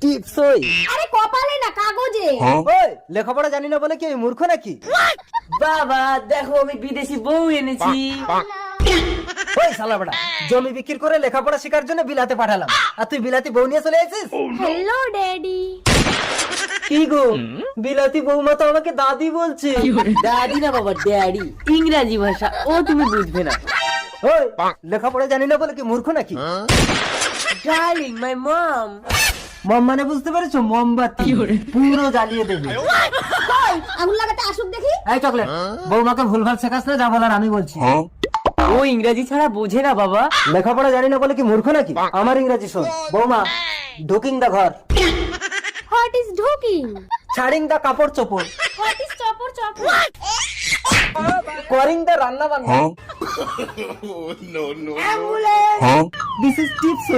টিপসই। আরে কপালে না, কাগজে। ওই লেখাপড়া জানি না বলে কি আমি মূর্খ নাকি? বাবা দেখো আমি বিদেশি বউ এনেছি। ওই শালা বড়া, জমি বিক্রি করে লেখাপড়া শেখার জন্য বিলাতে পাঠালাম, আর তুই বিলাতি বউ নিয়ে চলে আসিস? Hello daddy. কি গো, বিলাতি বৌমা তো আমাকে দাদি বলছে। দাদি না বাবা, ড্যাডি, ইংরাজি ভাষা, ও তুমি বুঝবে না। ওই লেখাপড়া জানি না বলে কি মূর্খ নাকি? ডার্লিং মাই মম। মম মানে বুঝতে পেরেছো? মোমবাতি পুরো জ্বালিয়ে দেবে। কই আগুন লাগাতে আসুক দেখি। এই চকলেট, বৌমাকে ভুলভাল শেখাস না, যা বলার আমি বলছি। ও ইংরাজি ছাড়া বোঝে না বাবা। লেখাপড়া জানি না বলে কি মূর্খ নাকি? আমার ইংরাজি শোন। বৌমা, ঢুকিং দা ঘর, হোয়াট ইজ ঢুকিং? ছাড়িং দা কাপড় চোপড়, হোয়াট ইজ চপর চপর? করিং দা রান্না বান্না, দিস ইজ টিপস।